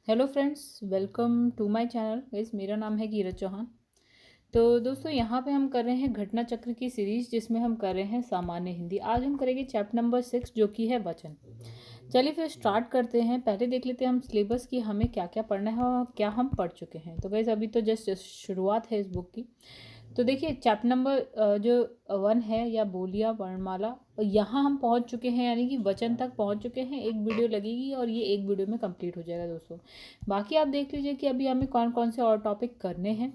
Hello friends, welcome to my channel. Guys, मेरा नाम है कीरत चौहान। तो दोस्तों, यहाँ पे हम कर रहे हैं घटना चक्र की सीरीज, जिसमें हम कर रहे हैं सामान्य हिंदी। आज हम करेंगे चैप्टर नंबर 6, जो कि है वचन। चलिए फिर स्टार्ट करते हैं। पहले देख लेते हैं हम सिलेबस की, हमें क्या क्या पढ़ना है और क्या हम पढ़ चुके हैं। तो गाइस, अभी तो जस्ट शुरुआत है इस बुक की। तो देखिए, चैप्टर नंबर जो 1 है, या बोलियां वर्णमाला, यहाँ हम पहुँच चुके हैं, यानी कि वचन तक पहुँच चुके हैं। एक वीडियो लगेगी और ये एक वीडियो में कंप्लीट हो जाएगा दोस्तों। बाकी आप देख लीजिए कि अभी हमें कौन कौन से और टॉपिक करने हैं,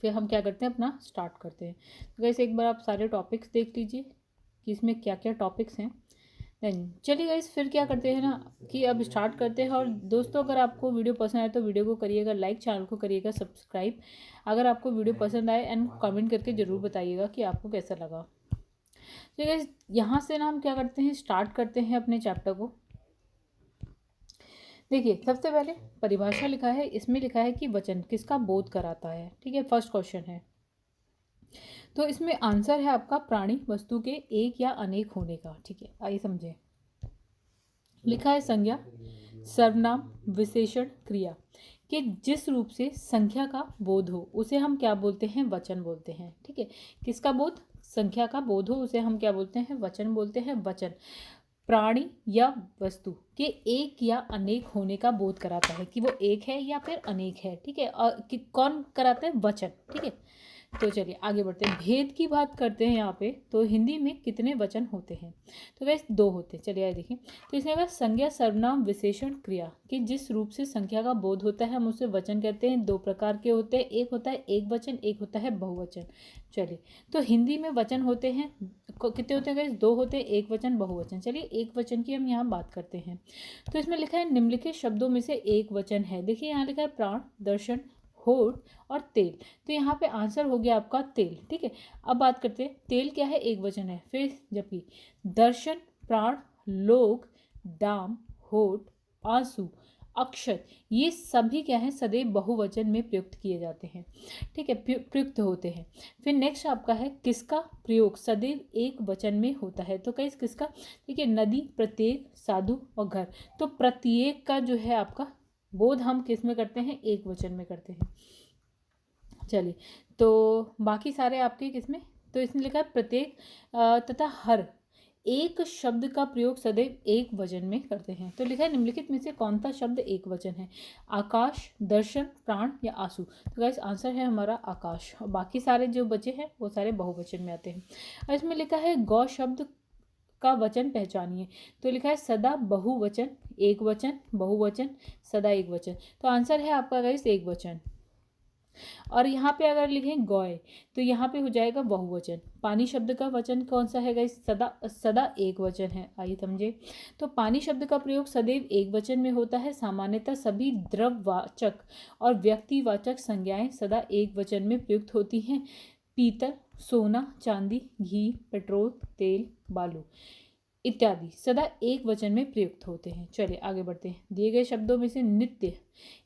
फिर हम क्या करते हैं, अपना स्टार्ट करते हैं। तो गाइस, एक बार आप सारे टॉपिक्स देख लीजिए कि इसमें क्या क्या टॉपिक्स हैं। देन चलिए गाइस, फिर क्या करते हैं ना, कि अब स्टार्ट करते हैं। और दोस्तों, अगर आपको वीडियो पसंद आए तो वीडियो को करिएगा लाइक, चैनल को करिएगा सब्सक्राइब। अगर आपको वीडियो पसंद आए, एंड कमेंट करके ज़रूर बताइएगा कि आपको कैसा लगा। तो गाइस, यहाँ से ना हम क्या करते हैं, स्टार्ट करते हैं अपने चैप्टर को। देखिए, सबसे पहले परिभाषा लिखा है, इसमें लिखा है कि वचन किसका बोध कराता है। ठीक है, फर्स्ट क्वेश्चन है। तो इसमें आंसर है आपका प्राणी वस्तु के एक या अनेक होने का। ठीक है, आइए समझें। लिखा है संज्ञा, सर्वनाम, विशेषण, क्रिया कि जिस रूप से संख्या का बोध हो उसे हम क्या बोलते हैं, वचन बोलते हैं। ठीक है, किसका बोध, संख्या का बोध हो उसे हम क्या बोलते हैं, वचन बोलते हैं। वचन प्राणी या वस्तु के एक या अनेक होने का बोध कराता है, कि वो एक है या फिर अनेक है। ठीक है, और कौन कराता है, वचन। ठीक है, तो चलिए आगे बढ़ते हैं। भेद की बात करते हैं यहाँ पे। तो हिंदी में कितने वचन होते हैं, तो वैसे 2 होते हैं। चलिए आइए देखें। तो इसमें कहा संज्ञा, सर्वनाम, विशेषण, क्रिया कि जिस रूप से संख्या का बोध होता है हम उसे वचन कहते हैं। 2 प्रकार के होते हैं, एक होता है एक वचन, एक होता है बहुवचन। चलिए, तो हिंदी में वचन होते हैं, कितने होते हैं गाइस, 2 होते हैं, एक वचन, बहुवचन। चलिए, एक वचन की हम यहाँ बात करते हैं। तो इसमें लिखा है निम्नलिखित शब्दों में से एक वचन है। देखिए, यहाँ लिखा है प्राण, दर्शन, होठ और तेल। तो यहाँ पे आंसर हो गया आपका तेल। ठीक है, अब बात करते हैं, तेल क्या है, एक वचन है। फिर जबकि दर्शन, प्राण, लोक, दाम, होठ, आंसू, अक्षत, ये सभी क्या है, सदैव बहुवचन में प्रयुक्त किए जाते हैं। ठीक है, प्रयुक्त होते हैं। फिर नेक्स्ट आपका है किसका प्रयोग सदैव एक वचन में होता है। तो कैसे किसका, ठीक है, नदी, प्रत्येक, साधु और घर। तो प्रत्येक का जो है आपका बोध हम किस में करते हैं, एक वचन में करते हैं। चलिए, तो बाकी सारे आपके किस में, तो इसमें लिखा है प्रत्येक तथा हर एक शब्द का प्रयोग सदैव एक वचन में करते हैं। तो लिखा है निम्नलिखित में से कौन सा शब्द एक वचन है, आकाश, दर्शन, प्राण या आंसू। तो गाइस, आंसर है हमारा आकाश, और बाकी सारे जो बचे हैं वो सारे बहुवचन में आते हैं। और इसमें लिखा है गौ शब्द का वचन पहचानिए। तो लिखा है सदा, बहुवचन, एक वचन, बहुवचन, सदा, एक वचन। तो आंसर है आपका गाइस एक वचन। और यहाँ पे अगर लिखें गौए, तो यहाँ पे हो जाएगा बहुवचन। पानी शब्द का वचन कौन सा है गाइस, सदा, सदा एक वचन है। आइए समझे। तो पानी शब्द का प्रयोग सदैव एक वचन में होता है। सामान्यतः सभी द्रववाचक और व्यक्तिवाचक संज्ञाएं सदा एक वचन में प्रयुक्त होती हैं। पीतल, सोना, चांदी, घी, पेट्रोल, तेल, बालू इत्यादि सदा एक वचन में प्रयुक्त होते हैं। चलिए आगे बढ़ते हैं। दिए गए शब्दों में से नित्य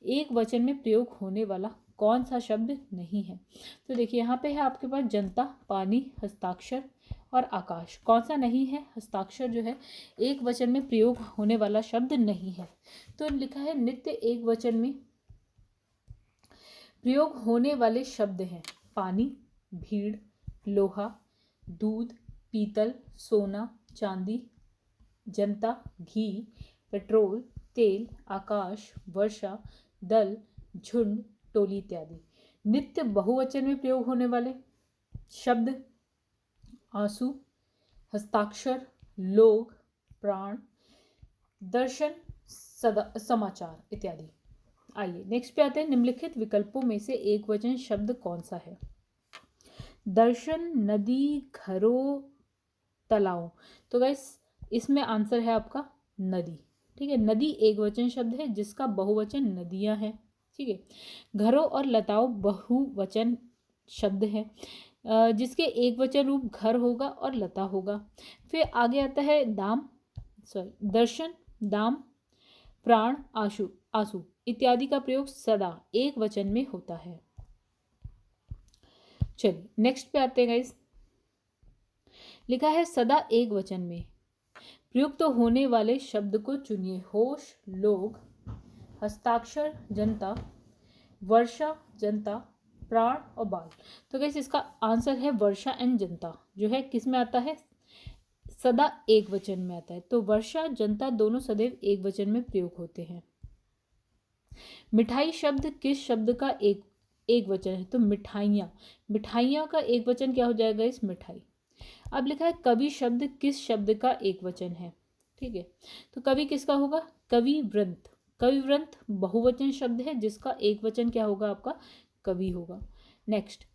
एक वचन में प्रयोग होने वाला कौन सा शब्द नहीं है। तो देखिए, यहाँ पे है आपके पास जनता, पानी, हस्ताक्षर और आकाश। कौन सा नहीं है, हस्ताक्षर जो है एक वचन में प्रयोग होने वाला शब्द नहीं है। तो लिखा है नित्य एक वचन में प्रयोग होने वाले शब्द हैं पानी, भीड़, लोहा, दूध, पीतल, सोना, चांदी, जनता, घी, पेट्रोल, तेल, आकाश, वर्षा, दल, झुंड, टोली इत्यादि। नित्य बहुवचन में प्रयोग होने वाले शब्द आंसू, हस्ताक्षर, लोग, प्राण, दर्शन, सदा, समाचार इत्यादि। आइए नेक्स्ट पे आते हैं। निम्नलिखित विकल्पों में से एक वचन शब्द कौन सा है। दर्शन, नदी, घरों, तालाबों। तो गाइस, इसमें आंसर है आपका नदी। ठीक है, नदी एक वचन शब्द है जिसका बहुवचन नदियां हैं। ठीक है, घरों और लताओं बहुवचन शब्द है जिसके एक वचन रूप घर होगा और लता होगा। फिर आगे आता है दाम, सॉरी, दर्शन, दाम, प्राण, आशु, आंसू इत्यादि का प्रयोग सदा एक वचन में होता है। चलिए नेक्स्ट पे आते हैं गाइस। लिखा है सदा एक वचन में प्रयुक्त होने वाले शब्द को चुनिए। होश, लोग, हस्ताक्षर जनता, वर्षा जनता, प्राण और बाल। तो गाइस इसका आंसर है वर्षा एंड जनता, जो है किस में आता है, सदा एक वचन में आता है। तो वर्षा जनता दोनों सदैव एक वचन में प्रयोग होते हैं। मिठाई शब्द किस शब्द का एक वचन है, तो मिठाइयाँ, मिठाइयाँ का एक वचन क्या हो जाएगा इस मिठाई। अब लिखा है कवि शब्द किस शब्द का एक वचन है, ठीक है, तो कवि किसका होगा, कविवृंत, कविवृंत बहुवचन शब्द है जिसका एक वचन क्या होगा आपका, कवि होगा। नेक्स्ट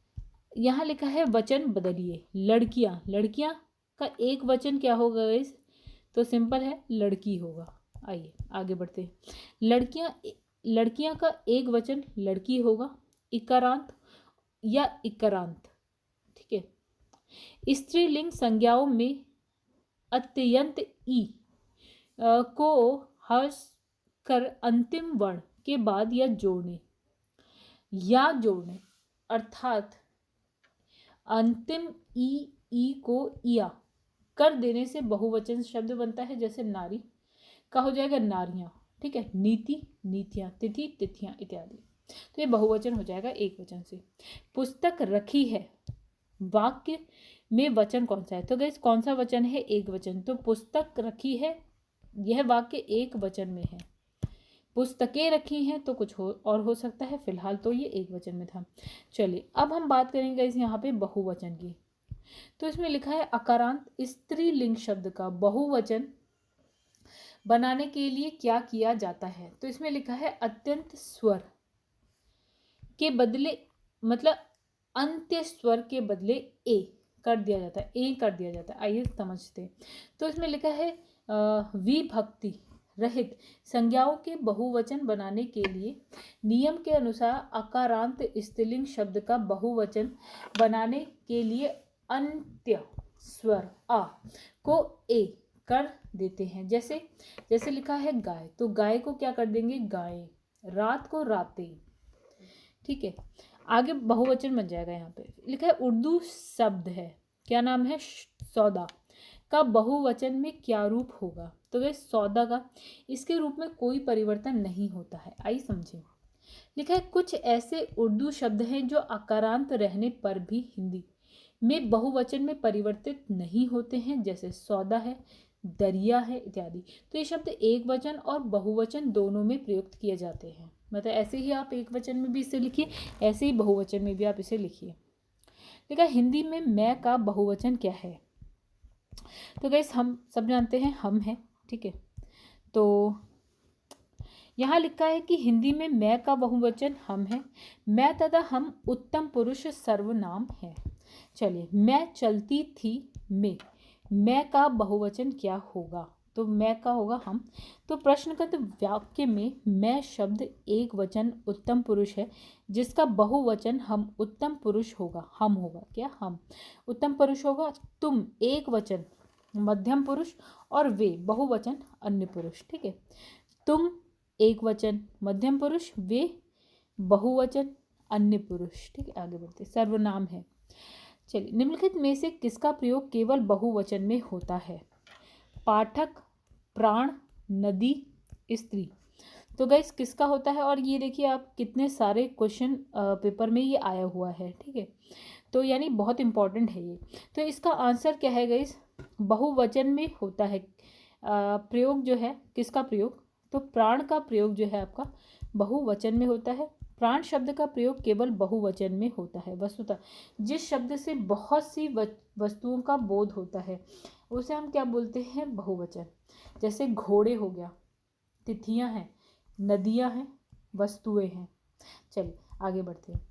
यहाँ लिखा है वचन बदलिए, लड़कियां, लड़कियां का एक वचन क्या होगा इस, तो सिंपल है लड़की होगा। आइए आगे बढ़ते हैं। लड़कियां, लड़कियां का एक वचन लड़की होगा, इकारांत या इकरांत, ठीक है। स्त्रीलिंग संज्ञाओं में अत्यंत ई को हर्ष कर अंतिम वर्ण के बाद या जोड़ने अर्थात अंतिम ई को इया कर देने से बहुवचन शब्द बनता है। जैसे नारी का हो जाएगा नारियां, ठीक है, नीति नीतियां, तिथि तिथियां इत्यादि। तो ये बहुवचन हो जाएगा एक वचन से। पुस्तक रखी है, वाक्य में वचन कौन सा है, तो गाइस कौन सा वचन है, एक वचन। तो पुस्तक रखी है यह वाक्य एक वचन में है। पुस्तकें रखी हैं तो कुछ और हो सकता है, फिलहाल तो ये एक वचन में था। चलिए अब हम बात करेंगे इस यहाँ पे बहुवचन की। तो इसमें लिखा है अकारांत स्त्रीलिंग शब्द का बहुवचन बनाने के लिए क्या किया जाता है। तो इसमें लिखा है अत्यंत स्वर के बदले, मतलब अंत्य स्वर के बदले ए कर दिया जाता है, ए कर दिया जाता है। आइए समझते। तो इसमें लिखा है विभक्ति रहित संज्ञाओं के बहुवचन बनाने के लिए नियम के अनुसार अकारांत स्त्रीलिंग शब्द का बहुवचन बनाने के लिए अंत्य स्वर आ को ए कर देते हैं। जैसे जैसे लिखा है गाय, तो गाय को क्या कर देंगे, गाय, रात को रातें, ठीक है। आगे बहुवचन बन जाएगा। यहाँ पे लिखा है उर्दू शब्द है, क्या नाम है, सौदा का बहुवचन में क्या रूप होगा। तो वे सौदा का, इसके रूप में कोई परिवर्तन नहीं होता है। आइए समझें। लिखा है कुछ ऐसे उर्दू शब्द हैं जो अकारांत रहने पर भी हिंदी में बहुवचन में परिवर्तित नहीं होते हैं, जैसे सौदा है, दरिया है इत्यादि। तो ये शब्द एक वचन और बहुवचन दोनों में प्रयुक्त किए जाते हैं। मतलब ऐसे ही आप एक वचन में भी इसे लिखिए, ऐसे ही बहुवचन में भी आप इसे लिखिए। देखा हिंदी में मैं का बहुवचन क्या है, तो गाइस हम सब जानते हैं हम है, ठीक है। तो यहाँ लिखा है कि हिंदी में मैं का बहुवचन हम है। मैं तथा हम उत्तम पुरुष सर्वनाम है। चलिए मैं चलती थी में, मैं का बहुवचन क्या होगा, तो मैं का होगा हम। तो प्रश्नगत वाक्य में मैं शब्द एक वचन उत्तम पुरुष है जिसका बहुवचन हम उत्तम पुरुष होगा, हम होगा, क्या हम उत्तम पुरुष होगा। तुम एक वचन मध्यम पुरुष और वे बहुवचन अन्य पुरुष, ठीक है। तुम एक वचन मध्यम पुरुष, वे बहुवचन अन्य पुरुष, ठीक है। आगे बढ़ते सर्वनाम है। चलिए निम्नलिखित में से किसका प्रयोग केवल बहुवचन में होता है, पाठक, प्राण, नदी, स्त्री। तो गाइस किसका होता है, और ये देखिए आप कितने सारे क्वेश्चन पेपर में ये आया हुआ है, ठीक है। तो यानी बहुत इंपॉर्टेंट है ये। तो इसका आंसर क्या है गाइस, बहुवचन में होता है प्रयोग जो है, किसका प्रयोग, तो प्राण का प्रयोग जो है आपका बहुवचन में होता है। प्राण शब्द का प्रयोग केवल बहुवचन में होता है। वस्तुतः जिस शब्द से बहुत सी वस्तुओं का बोध होता है उसे हम क्या बोलते हैं, बहुवचन। जैसे घोड़े हो गया, तिथियां हैं, नदियां हैं, वस्तुएं हैं। चलिए आगे बढ़ते हैं।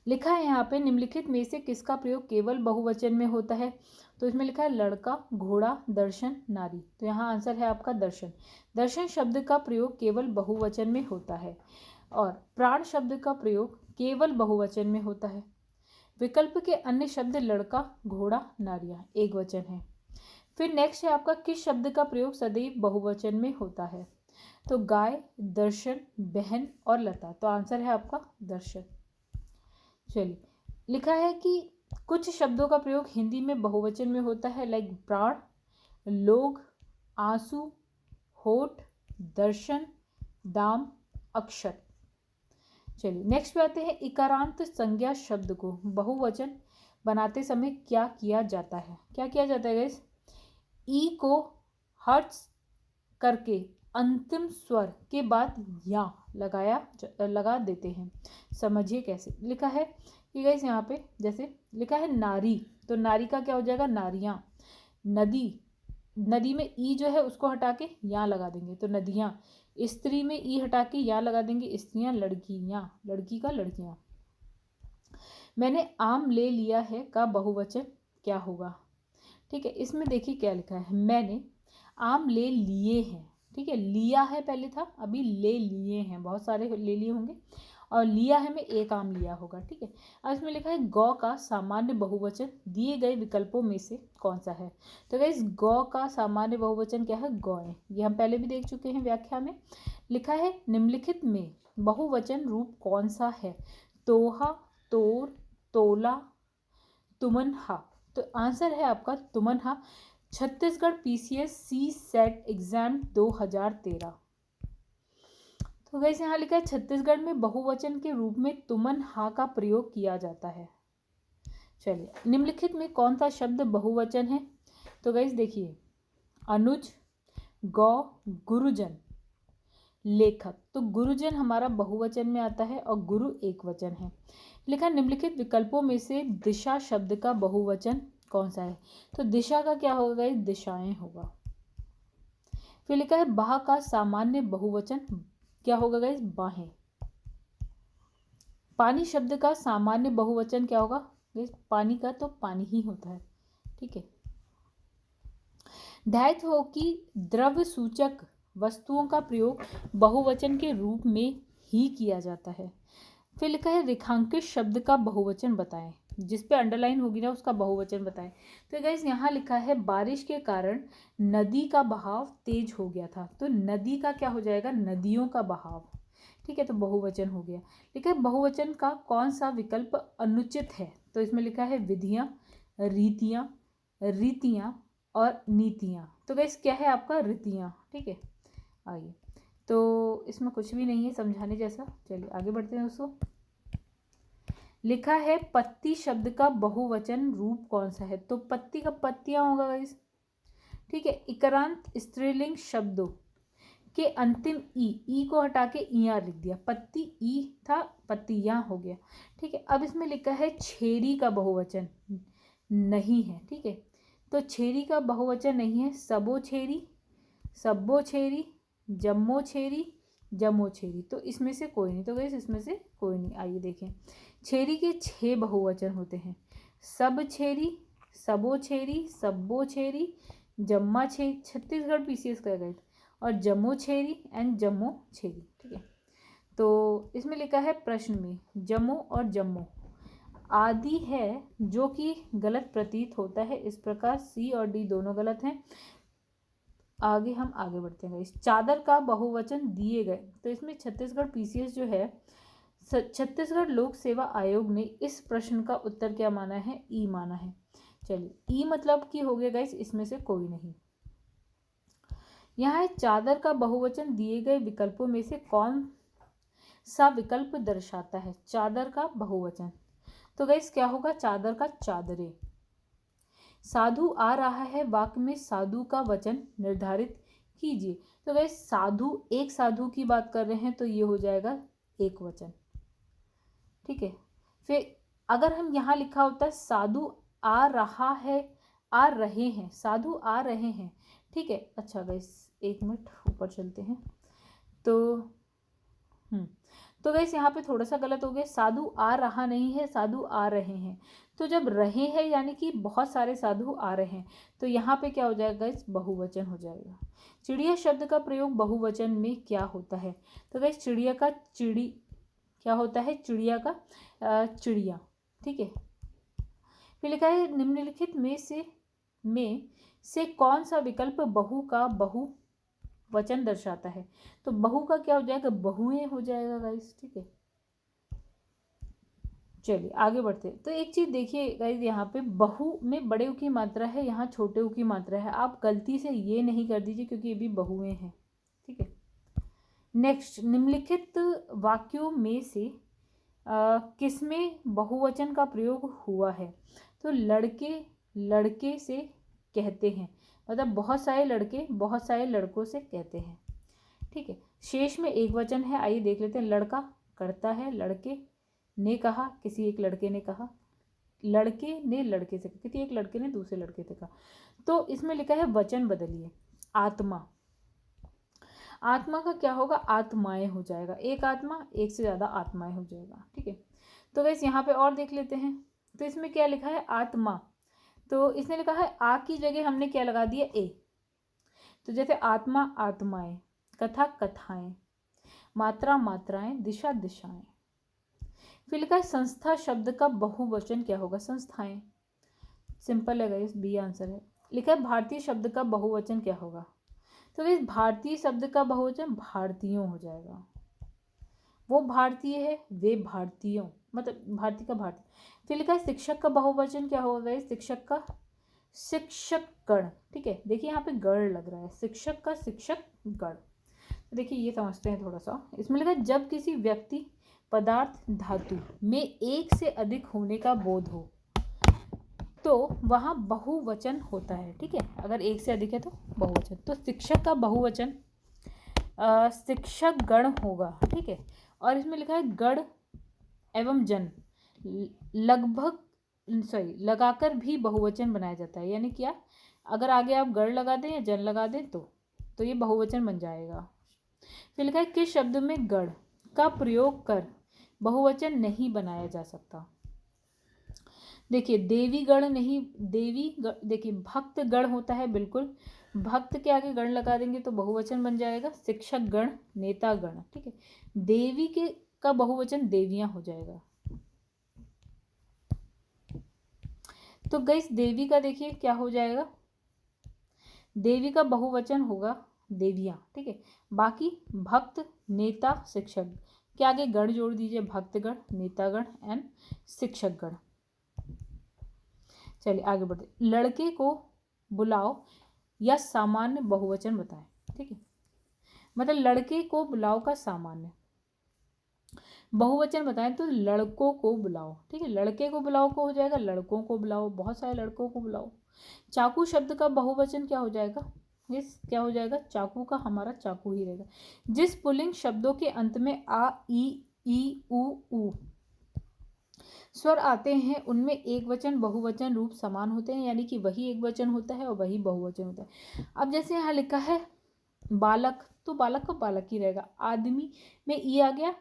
लिखा है यहाँ पे निम्नलिखित में से किसका प्रयोग केवल बहुवचन में होता है। तो इसमें लिखा है लड़का, घोड़ा, दर्शन, नारी। तो यहाँ आंसर है आपका दर्शन। दर्शन शब्द का प्रयोग केवल बहुवचन में होता है और प्राण शब्द का प्रयोग केवल बहुवचन में होता है। विकल्प के अन्य शब्द लड़का, घोड़ा, नारियां एक वचन है। फिर नेक्स्ट है आपका किस शब्द का प्रयोग सदैव बहुवचन में होता है। तो गाय, दर्शन, बहन और लता। तो आंसर है आपका दर्शन। चलिए लिखा है कि कुछ शब्दों का प्रयोग हिंदी में बहुवचन में होता है, लाइक प्राण, लोग, आंसू, होठ, दर्शन, दाम, अक्षर। चलिए नेक्स्ट पे आते हैं। इकारांत संज्ञा शब्द को बहुवचन बनाते समय क्या किया जाता है? क्या किया जाता है गाइस? ई को हर्ट्स करके अंतिम स्वर के बाद या लगा देते हैं। समझिए कैसे लिखा है कि गाइस यहाँ पे जैसे लिखा है नारी, तो नारी का क्या हो जाएगा? नारियां। नदी, नदी में ई जो है उसको हटा के यहाँ लगा देंगे तो नदियाँ। स्त्री में ई हटा के यहाँ लगा देंगे स्त्रियाँ। लड़कियाँ, लड़की का लड़कियाँ। मैंने आम ले लिया है का बहुवचन क्या होगा? ठीक है, इसमें देखिए क्या लिखा है। मैंने आम ले लिए हैं। ठीक है, लिया है पहले था, अभी ले लिए हैं, बहुत सारे ले लिए होंगे और लिया है में एक आम लिया होगा। ठीक है, अब इसमें लिखा है गौ का सामान्य बहुवचन दिए गए विकल्पों में से कौन सा है? तो गाइस गौ का सामान्य बहुवचन क्या है? गौएं। ये हम पहले भी देख चुके हैं व्याख्या में। लिखा है निम्नलिखित में बहुवचन रूप कौन सा है? तोहा, तोर, तोला, तुमनहा। तो आंसर है आपका तुमनहा। छत्तीसगढ़ पीसीएस सी सेट एग्जाम 2013। तो गाइस यहाँ लिखा है छत्तीसगढ़ में बहुवचन के रूप में तुमनहा का प्रयोग किया जाता है। चलिए निम्नलिखित में कौन सा शब्द बहुवचन है? तो गाइस देखिए अनुज, गौ, गुरुजन, लेखक। तो गुरुजन हमारा बहुवचन में आता है और गुरु एक वचन है। लिखा निम्नलिखित विकल्पों में से दिशा शब्द का बहुवचन कौन सा है? तो दिशा का क्या होगा गाइस? दिशाएं होगा। फिर लिखा है बाह का सामान्य बहुवचन क्या होगा गाइस? बाहें। पानी शब्द का सामान्य बहुवचन क्या होगा गाइस? पानी का तो पानी ही होता है। ठीक है, ध्यात हो कि द्रव्य सूचक वस्तुओं का प्रयोग बहुवचन के रूप में ही किया जाता है। फिर लिखा है रेखांकित शब्द का बहुवचन बताएं। जिस पे अंडरलाइन होगी ना उसका बहुवचन बताएं। तो गाइस यहाँ लिखा है बारिश के कारण नदी का बहाव तेज हो गया था। तो नदी का क्या हो जाएगा? नदियों का बहाव। ठीक है, तो बहुवचन हो गया। लिखा है बहुवचन का कौन सा विकल्प अनुचित है? तो इसमें लिखा है विधियाँ, रीतियाँ, रीतियाँ और नीतियाँ। तो गाइस क्या है आपका? रीतियाँ। ठीक है, आइए, तो इसमें कुछ भी नहीं है समझाने जैसा। चलिए आगे बढ़ते हैं दोस्तों। लिखा है पत्ती शब्द का बहुवचन रूप कौन सा है? तो पत्ती का पत्तियां होगा गाइस। ठीक है, इकारांत स्त्रीलिंग शब्दों के अंतिम ई को हटा के इया लिख दिया। पत्ती ई था, पत्तियां हो गया। ठीक है, अब इसमें लिखा है छेरी का बहुवचन नहीं है। ठीक है, तो छेरी का बहुवचन नहीं है। सबो छेरी, सब्बो छेरी, जम्मो छेरी, जमो छेरी। तो इसमें से कोई नहीं। तो गाइस इसमें से कोई नहीं। आइए देखें, छेरी के 6 बहुवचन होते हैं। सब छेरी, सबो छेरी, सब्बो छेरी, जम्मा छेरी, छत्तीसगढ़ पीसीएस का गाइड, और जमो छेरी एंड जम्मो छेरी। ठीक है, तो इसमें लिखा है प्रश्न में जमो और जम्मो आदि है जो कि गलत प्रतीत होता है। इस प्रकार सी और डी दोनों गलत हैं। आगे हम आगे बढ़ते हैं। इस चादर का बहुवचन दिए गए। तो इसमें छत्तीसगढ़ पीसीएस जो है, छत्तीसगढ़ लोक सेवा आयोग ने इस प्रश्न का उत्तर क्या माना है? ई माना है। चलिए ई मतलब कि हो गया गाइस, इसमें से कोई नहीं। यहाँ है चादर का बहुवचन दिए गए विकल्पों में से कौन सा विकल्प दर्शाता है चादर का बहुवचन? तो गाइस क्या होगा? चादर का चादरे। साधु आ रहा है वाक्य में साधु का वचन निर्धारित कीजिए। तो गाइस साधु, एक साधु की बात कर रहे हैं तो ये हो जाएगा एक वचन। ठीक है, फिर अगर हम यहाँ लिखा होता है साधु आ रहा है, आ रहे हैं, साधु आ रहे हैं। ठीक है, अच्छा गाइस एक मिनट ऊपर चलते हैं। तो गाइस यहाँ पे थोड़ा सा गलत हो गया। साधु आ रहा नहीं है, साधु आ रहे हैं। तो जब रहे हैं यानी कि बहुत सारे साधु आ रहे हैं, तो यहाँ पे क्या हो जाएगा गाइस? बहुवचन हो जाएगा। चिड़िया शब्द का प्रयोग बहुवचन में क्या होता है? तो गाइस चिड़िया का चिड़ी क्या होता है? चिड़िया का चिड़िया। ठीक है, फिर लिखा है निम्नलिखित में से कौन सा विकल्प बहु का बहुवचन दर्शाता है? तो बहु का क्या हो जाएगा? बहुएं हो जाएगा गाइस। ठीक है, चलिए आगे बढ़ते हैं। तो एक चीज़ देखिए गाइस, यहाँ पे बहु में बड़े ऊ की मात्रा है, यहाँ छोटे ऊ की मात्रा है। आप गलती से ये नहीं कर दीजिए क्योंकि ये भी बहुएं हैं, ठीक है। नेक्स्ट, निम्नलिखित वाक्यों में से किसमें बहुवचन का प्रयोग हुआ है? तो लड़के लड़के से कहते हैं, मतलब बहुत सारे लड़के बहुत सारे लड़कों से कहते हैं, ठीक है। शेष में एक वचन है, आइए देख लेते हैं। लड़का करता है, लड़के ने कहा, किसी एक लड़के ने कहा, लड़के ने लड़के से, किसी एक लड़के ने दूसरे लड़के से कहा। तो इसमें लिखा है वचन बदलिए। आत्मा, आत्मा का क्या होगा? आत्माएं हो जाएगा। एक आत्मा, एक से ज़्यादा आत्माएं हो जाएगा, ठीक है। तो गाइस यहाँ पे और देख लेते हैं। तो इसमें क्या लिखा है? आत्मा। तो इसने लिखा है आ की जगह हमने क्या लगा दिया? ए। तो जैसे आत्मा आत्माएं, कथा कथाएं, मात्रा मात्राएं, दिशा दिशाएं। फिर लिखा है संस्था शब्द का बहुवचन क्या होगा? संस्थाएं। सिंपल है गाइस, बी आंसर है। लिखा है भारतीय शब्द का बहुवचन क्या होगा? तो इस भारतीय शब्द का बहुवचन भारतीयों हो जाएगा। वो भारतीय है, वे भारतीयों, मतलब भारतीय का भारतीय। फिर लिखा है शिक्षक का बहुवचन क्या होगा गाइस? शिक्षक का शिक्षक गण, ठीक है। देखिए यहाँ पे गण लग रहा है, शिक्षक का शिक्षक गण। देखिए ये समझते हैं थोड़ा सा। इसमें लिखा है जब किसी व्यक्ति, पदार्थ, धातु में एक से अधिक होने का बोध हो तो वहाँ बहुवचन होता है, ठीक है। अगर एक से अधिक है तो बहुवचन। तो शिक्षक का बहुवचन शिक्षक गण होगा, ठीक है। और इसमें लिखा है गण एवं जन लगभग लगाकर भी बहुवचन बनाया जाता है। यानी क्या? अगर आगे आप गण लगा दें या जन लगा दें तो ये बहुवचन बन जाएगा। फिर लिखा है किस शब्द में गण का प्रयोग कर बहुवचन नहीं बनाया जा सकता? देखिए देवी गण नहीं, देखिए भक्त गण होता है, बिल्कुल। भक्त के आगे गण लगा देंगे तो बहुवचन बन जाएगा। शिक्षक गण, नेता गण, ठीक है। देवी के का बहुवचन देवियां हो जाएगा। तो गाइस देवी का देखिए क्या हो जाएगा? देवी का बहुवचन होगा देवियां, ठीक है। बाकी भक्त, नेता, शिक्षक के आगे गण जोड़ दीजिए, भक्तगण, नेतागण एंड शिक्षकगण। चलिए आगे बढ़ते। लड़के को बुलाओ या सामान्य बहुवचन बताएं, ठीक है। मतलब लड़के को बुलाओ का सामान्य बहुवचन बताएं तो लड़कों को बुलाओ, ठीक है। लड़के को बुलाओ को हो जाएगा लड़कों को बुलाओ, बहुत सारे लड़कों को बुलाओ। चाकू शब्द का बहुवचन क्या हो जाएगा? इस क्या हो जाएगा? चाकू का हमारा चाकू ही रहेगा। जिस पुल्लिंग शब्दों के अंत में आ, ई, उ स्वर आते हैं उनमें एक वचन बहुवचन रूप समान होते हैं, यानी कि वही एक वचन होता है और वही बहुवचन होता है। अब जैसे यहाँ लिखा है बालक, तो बालक का बालक ही रहेगा। आदमी में ई आ गया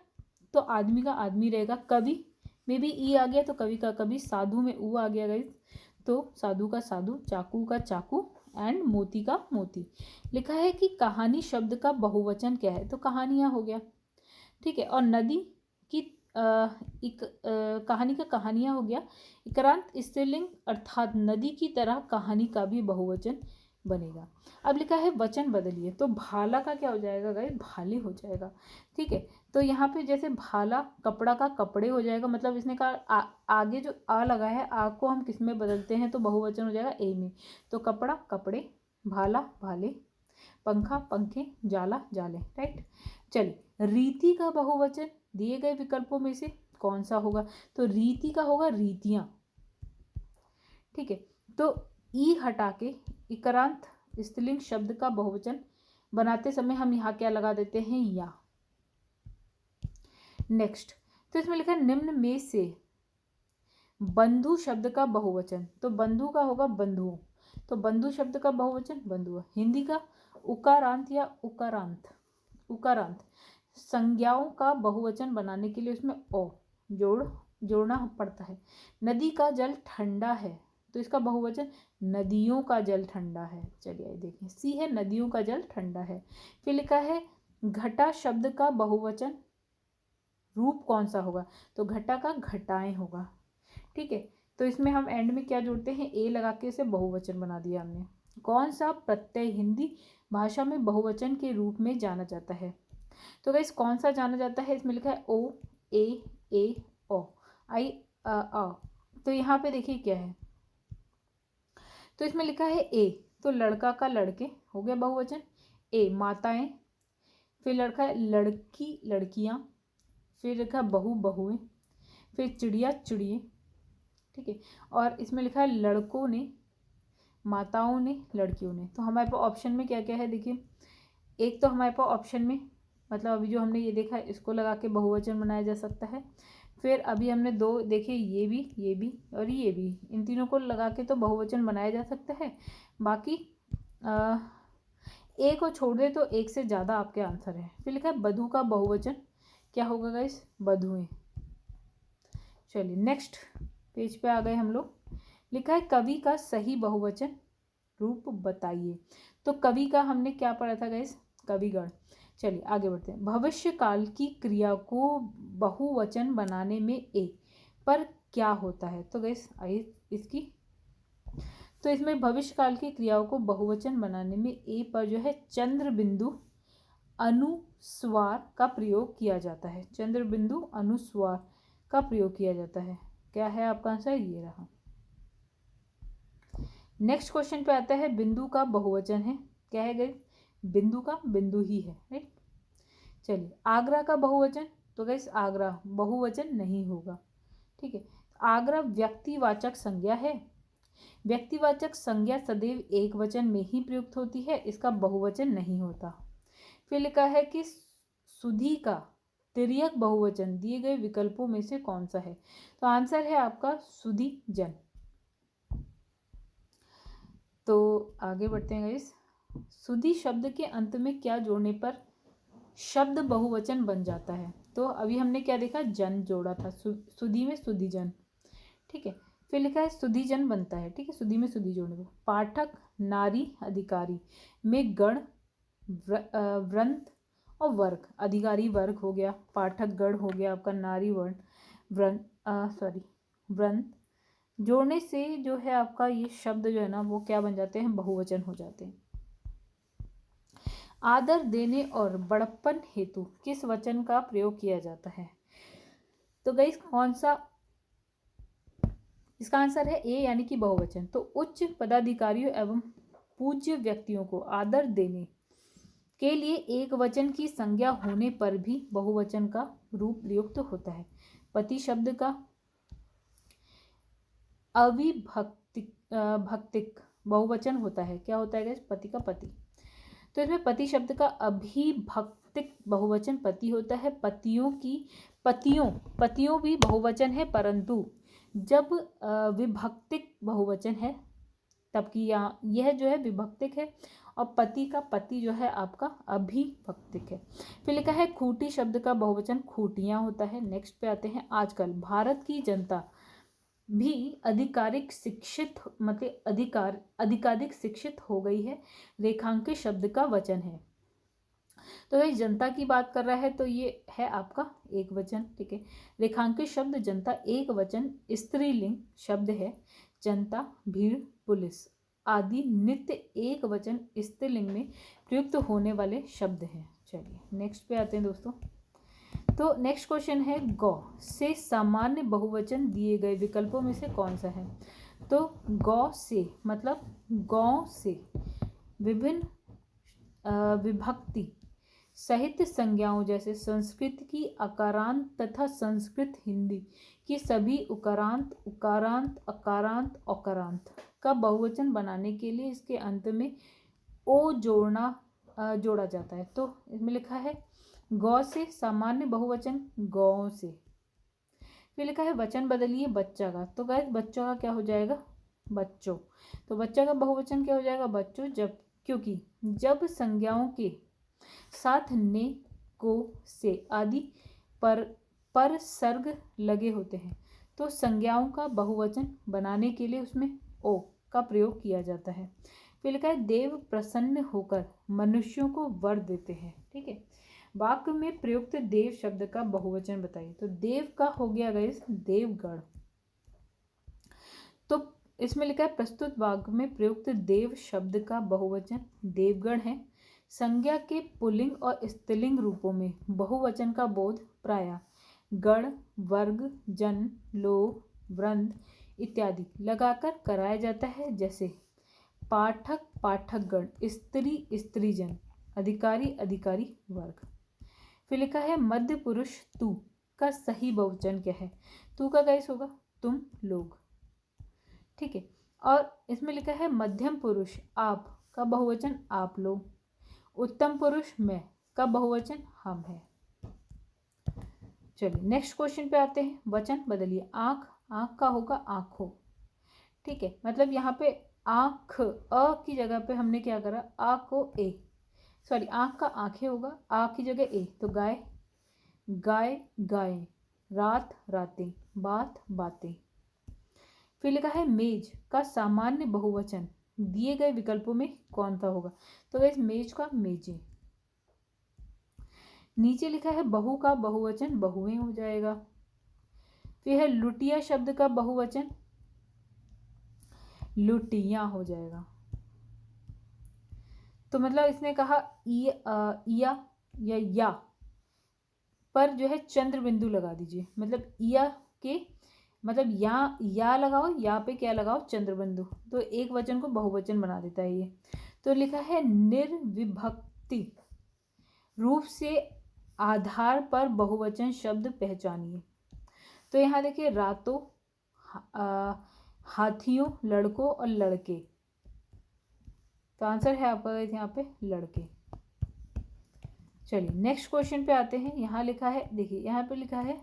तो आदमी का आदमी रहेगा। कवि में भी ई आ गया तो कवि का कवि। साधु में ऊ आ गया गाइस तो साधु का साधु। चाकू का चाकू एंड मोती का मोती। लिखा है कि कहानी शब्द का बहुवचन क्या है? तो कहानियाँ हो गया, ठीक है। और नदी की कहानी का कहानियाँ हो गया। इकरांत स्त्रीलिंग अर्थात नदी की तरह कहानी का भी बहुवचन बनेगा। अब लिखा है वचन बदलिए, तो भाला का क्या हो जाएगा गाइस? भाले हो जाएगा, ठीक है। तो यहाँ पे जैसे भाला कपड़ा का कपड़े हो जाएगा, मतलब इसने कहा आगे जो आ लगा है, आ को हम किस में बदलते हैं तो बहुवचन हो जाएगा ए में। तो कपड़ा कपड़े, भाला भाले, पंखा पंखे, जाला जाले, राइट। चलिए रीति का बहुवचन दिए गए विकल्पों में से कौन सा होगा? तो रीति का होगा रीतियां, ठीक है। तो ई हटा के इकरांत स्त्रीलिंग शब्द का बहुवचन बनाते समय हम यहाँ क्या लगा देते हैं? या। नेक्स्ट, तो इसमें लिखा है निम्न में से बंधु शब्द का बहुवचन, तो बंधु का होगा बंधुओं। तो बंधु शब्द का बहुवचन बंधुआ। हिंदी का उकारांत या उकारांत संज्ञाओं का बहुवचन बनाने के लिए उसमें ओ जोड़ना पड़ता है। नदी का जल ठंडा है तो इसका बहुवचन नदियों का जल ठंडा है। चलिए देखिए सी है नदियों का जल ठंडा है। फिर लिखा है घटा शब्द का बहुवचन रूप कौन सा होगा? तो घटा का घटाएं होगा, ठीक है। तो इसमें हम एंड में क्या जोड़ते हैं? ए लगा के इसे बहुवचन बना दिया हमने। कौन सा प्रत्यय हिंदी भाषा में बहुवचन के रूप में जाना जाता है? तो गाइस कौन सा जाना जाता है? इसमें लिखा है ओ ए ओ। आ। तो यहाँ पे देखिए क्या है, तो इसमें लिखा है ए, तो लड़का का लड़के हो गया बहुवचन, ए माताएं, फिर लड़का है लड़की लड़कियां, फिर लिखा बहू बहुएं, फिर चिड़िया चिड़िए, ठीक है। और इसमें लिखा है लड़कों ने, माताओं ने, लड़कियों ने। तो हमारे पास ऑप्शन में क्या क्या है देखिए, एक तो हमारे पास ऑप्शन में मतलब अभी जो हमने ये देखा है इसको लगा के बहुवचन बनाया जा सकता है। फिर अभी हमने दो देखे, ये भी और ये भी, इन तीनों को लगा के तो बहुवचन बनाया जा सकता है। बाकी एक को छोड़ दे तो एक से ज़्यादा आपके आंसर है। फिर लिखा है बधू का बहुवचन क्या होगा गाइस, बधुएं। चलिए नेक्स्ट पेज पे आ गए हम लोग। लिखा है कवि का सही बहुवचन रूप बताइए। तो कवि का हमने क्या पढ़ा था गाइस, कविगण। चलिए आगे बढ़ते हैं। भविष्य काल की क्रिया को बहुवचन बनाने में ए पर क्या होता है। तो गाइस आइए इसकी, तो इसमें भविष्य काल की क्रियाओं को बहुवचन बनाने में ए पर जो है चंद्र बिंदु अनुस्वार का प्रयोग किया जाता है। चंद्र बिंदु अनुस्वार का प्रयोग किया जाता है। क्या है आपका आंसर, ये रहा। नेक्स्ट क्वेश्चन पे आता है बिंदु का बहुवचन है, क्या है गाइस, बिंदु का बिंदु ही है, राइट। चलिए आगरा का बहुवचन, तो गाइस आगरा बहुवचन नहीं होगा, ठीक है। आगरा व्यक्तिवाचक संज्ञा है, व्यक्तिवाचक संज्ञा सदैव एक वचन में ही प्रयुक्त होती है, इसका बहुवचन नहीं होता। फिर लिखा है कि सुधी का तिर्यक बहुवचन दिए गए विकल्पों में से कौन सा है। तो आंसर है आपका सुधी जन। तो आगे बढ़ते हैं गाइस। सुधी शब्द के अंत में क्या जोड़ने पर शब्द बहुवचन बन जाता है। तो अभी हमने क्या देखा, जन जोड़ा था, सुधी में सुधी जन, ठीक है। फिर लिखा है सुधी जन बनता है, ठीक है, सुधी में सुधी जोड़ने पर। पाठक नारी अधिकारी में गण वृंत और वर्ग, अधिकारी वर्ग हो गया, पाठक गण हो गया आपका, नारी वर्ण वृंत जोड़ने से जो है आपका ये शब्द जो है ना वो क्या बन जाते हैं, बहुवचन हो जाते हैं। आदर देने और बड़प्पन हेतु किस वचन का प्रयोग किया जाता है। तो गाइस कौन सा, इसका आंसर है ए यानी कि बहुवचन। तो उच्च पदाधिकारियों एवं पूज्य व्यक्तियों को आदर देने के लिए एक वचन की संज्ञा होने पर भी बहुवचन का रूप प्रयुक्त होता है। पति शब्द का अविभक्तिक बहुवचन होता है, क्या होता है गाइस, पति का पति। तो इसमें पति शब्द का अभिभक्तिक बहुवचन पति होता है। पतियों भी बहुवचन है, परंतु जब विभक्तिक बहुवचन है तब की यहाँ यह जो है विभक्तिक है, और पति का पति जो है आपका अभिभक्तिक है। फिर लिखा है खूटी शब्द का बहुवचन खूटियाँ होता है। नेक्स्ट पे आते हैं। आजकल भारत की जनता भी अधिकारिक शिक्षित मतलब अधिकाधिक शिक्षित हो गई है, रेखांकित शब्द का वचन है। तो ये जनता की बात कर रहा है, तो ये है आपका एक वचन, ठीक है। रेखांकित शब्द जनता एक वचन स्त्रीलिंग शब्द है। जनता भीड़ पुलिस आदि नित्य एक वचन स्त्रीलिंग में प्रयुक्त होने वाले शब्द हैं। चलिए नेक्स्ट पे आते हैं दोस्तों। तो नेक्स्ट क्वेश्चन है गौ से सामान्य बहुवचन दिए गए विकल्पों में से कौन सा है। तो गौ से मतलब गौ से विभिन्न विभक्ति साहित्य संज्ञाओं जैसे संस्कृत की अकारांत तथा संस्कृत हिंदी की सभी उकारांत उकारांत अकारांत औकारांत का बहुवचन बनाने के लिए इसके अंत में ओ जोड़ा जाता है। तो इसमें लिखा है गौ से सामान्य बहुवचन गौ से। फिर लिखा है वचन बदलिए बच्चा का। तो गाइस बच्चों का क्या हो जाएगा, बच्चों। तो बच्चा का बहुवचन क्या हो जाएगा, बच्चों। जब क्योंकि जब संज्ञाओं के साथ ने को से आदि पर सर्ग लगे होते हैं तो संज्ञाओं का बहुवचन बनाने के लिए उसमें ओ का प्रयोग किया जाता है। फिर लिखा है देव प्रसन्न होकर मनुष्यों को वर देते हैं, ठीक है। वाक्य में प्रयुक्त देव शब्द का बहुवचन बताइए। तो देव का हो गया गाइस देवगण। तो इसमें लिखा है प्रस्तुत वाक्य में प्रयुक्त देव शब्द का बहुवचन देवगण है। संज्ञा के पुल्लिंग और स्त्रीलिंग रूपों में बहुवचन का बोध प्रायः गण वर्ग जन लोग वृंद इत्यादि लगाकर कराया जाता है, जैसे पाठक पाठकगण, स्त्री स्त्रीजन, अधिकारी अधिकारी वर्ग। फिर लिखा है मध्य पुरुष तू का सही बहुवचन क्या है? तू का गाइस होगा तुम लोग, ठीक है। और इसमें लिखा है मध्यम पुरुष आप का बहुवचन आप लोग, उत्तम पुरुष मैं का बहुवचन हम है। चलिए नेक्स्ट क्वेश्चन पे आते हैं। वचन बदलिए। आंख, आंख का होगा आंखों, ठीक है। मतलब यहाँ पे आंख अ की जगह पे हमने क्या करा, आ को ए, सॉरी आंख का आंखें होगा, आ की जगह ए, तो गाय गाय गाय, रात रातें, बात बातें। फिर लिखा है मेज का सामान्य बहुवचन दिए गए विकल्पों में कौन सा होगा? तो गाइस मेज का मेजें। नीचे लिखा है बहू का बहुवचन बहुएं हो जाएगा। फिर है लुटिया शब्द का बहुवचन लुटियां हो जाएगा। तो मतलब इसने कहा इया या पर जो है चंद्र बिंदु लगा दीजिए, मतलब इया के मतलब या लगाओ, या पे क्या लगाओ, चंद्र बिंदु, तो एक वचन को बहुवचन बना देता है ये। तो लिखा है निर्विभक्ति रूप से आधार पर बहुवचन शब्द पहचानिए। तो यहाँ देखिए रातों, हाथियों, लड़कों और लड़के, तो आंसर है आपका यहाँ पे लड़के। चलिए नेक्स्ट क्वेश्चन पे आते हैं। यहाँ लिखा है, देखिए यहाँ पे लिखा है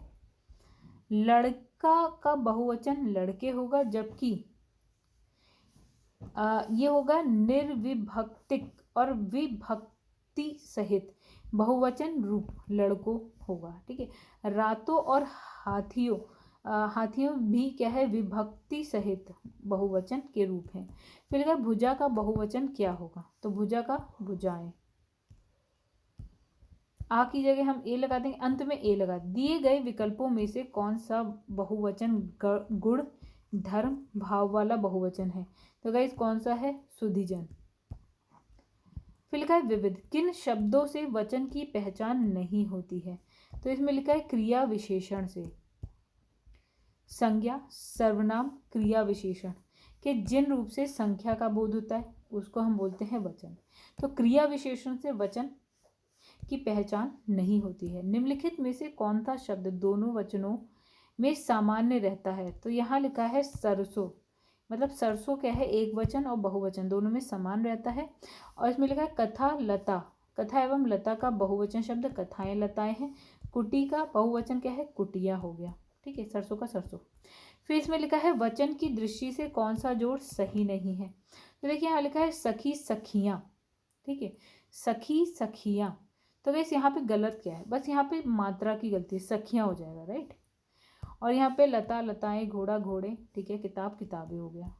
लड़का का बहुवचन लड़के होगा, जबकि ये होगा निर्विभक्तिक और विभक्ति सहित बहुवचन रूप लड़कों होगा, ठीक है। रातों और हाथियों, हाथियों भी क्या है, विभक्ति सहित बहुवचन के रूप हैं। फिर भुजा का बहुवचन क्या होगा? तो भुजा का भुजाएं। आ की जगह हम ए लगा देंगे, अंत में ए लगा। दिए गए विकल्पों में से कौन सा बहुवचन गुण धर्म भाव वाला बहुवचन है? तो गाइस कौन सा है? सुधीजन। फिर लिखा है विविध किन शब्दों से वचन की पहचान नहीं होती है? तो इसमें लिखा है क्रिया विशेषण से। संज्ञा, सर्वनाम, क्रिया विशेषण के जिन रूप से संख्या का बोध होता है उसको हम बोलते हैं वचन। तो क्रिया विशेषण से वचन की पहचान नहीं होती है। निम्नलिखित में से कौन सा शब्द दोनों वचनों में सामान्य रहता है? तो यहाँ लिखा है सरसों, मतलब सरसों क्या है, एक वचन और बहुवचन दोनों में समान रहता है। और इसमें लिखा है कथा लता, कथा एवं लता का बहुवचन शब्द कथाएं लताएं हैं। कुटी का बहुवचन क्या है? कुटिया हो गया, ठीक है, सरसों का सरसों। फिर इसमें लिखा है वचन की दृष्टि से कौन सा जोड़ सही नहीं है? तो देखिए यहाँ लिखा है सखी सखियाँ, ठीक है, सखी सखियाँ। तो वैसे यहाँ पे गलत क्या है? बस यहाँ पे मात्रा की गलती है, सखियाँ हो जाएगा, राइट। और यहाँ पे लता लताएं, घोड़ा घोड़े, ठीक है, किताब किताबें हो गया।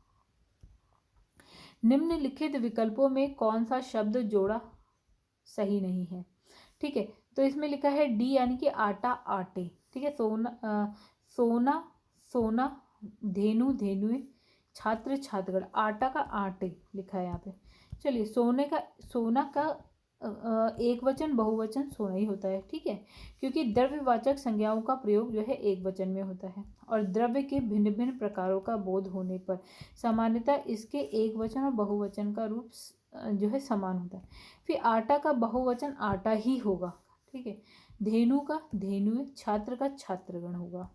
निम्नलिखित विकल्पों में कौन सा शब्द जोड़ा सही नहीं है? ठीक है, तो इसमें लिखा है डी यानी कि आटा आटे, ठीक है, सोना सोना सोना, धेनु धेनुए, छात्र छात्रगण, आटा का आटे लिखा है यहाँ पे। चलिए सोना का एक वचन बहुवचन सोना ही होता है, ठीक है, क्योंकि द्रव्यवाचक संज्ञाओं का प्रयोग जो है एक वचन में होता है और द्रव्य के भिन्न भिन्न प्रकारों का बोध होने पर सामान्यतः इसके एक वचन और बहुवचन का रूप जो है समान होता है। फिर आटा का बहुवचन आटा ही होगा, ठीक है, धेनु का धेनुए, छात्र का छात्रगण होगा।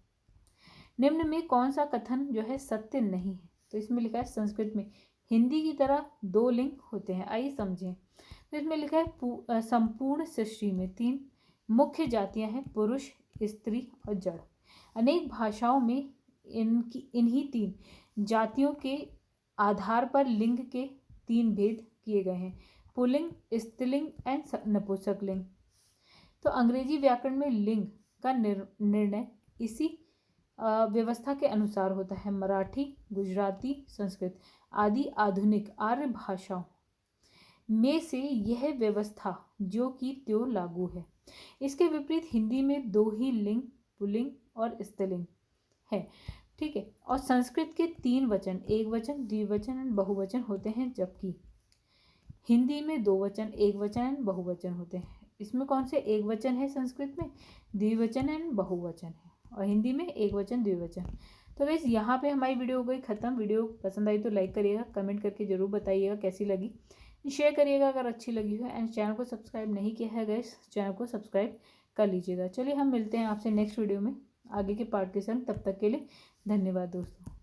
निम्न में कौन सा कथन जो है सत्य नहीं है? तो इसमें लिखा है संस्कृत में हिंदी की तरह दो लिंग होते हैं, आइए समझें। तो इसमें लिखा है संपूर्ण सृष्टि में तीन मुख्य जातियां हैं, पुरुष, स्त्री और जड़। अनेक भाषाओं में इन्हीं तीन जातियों के आधार पर लिंग के तीन भेद किए गए हैं, पुल्लिंग, स्त्रीलिंग एंड नपुंसकलिंग। तो अंग्रेजी व्याकरण में लिंग का निर्णय इसी व्यवस्था के अनुसार होता है। मराठी, गुजराती, संस्कृत आदि आधुनिक आर्य भाषाओं में से यह व्यवस्था जो कि त्यों लागू है। इसके विपरीत हिंदी में दो ही लिंग, पुल्लिंग और स्त्रीलिंग है, ठीक है, और संस्कृत के तीन वचन, एक वचन, द्विवचन और बहुवचन होते हैं, जबकि हिंदी में दो वचन, एक वचन एंड बहुवचन होते हैं। इसमें कौन से एक वचन है? संस्कृत में द्विवचन एंड बहुवचन है और हिंदी में एक वचन द्विवचन। तो गाइस यहाँ पे हमारी वीडियो हो गई ख़त्म। वीडियो पसंद आई तो लाइक करिएगा, कमेंट करके ज़रूर बताइएगा कैसी लगी, शेयर करिएगा अगर अच्छी लगी हो, एंड चैनल को सब्सक्राइब नहीं किया है गाइस, चैनल को सब्सक्राइब कर लीजिएगा। चलिए हम मिलते हैं आपसे नेक्स्ट वीडियो में आगे के पार्ट के संग, तब तक के लिए धन्यवाद दोस्तों।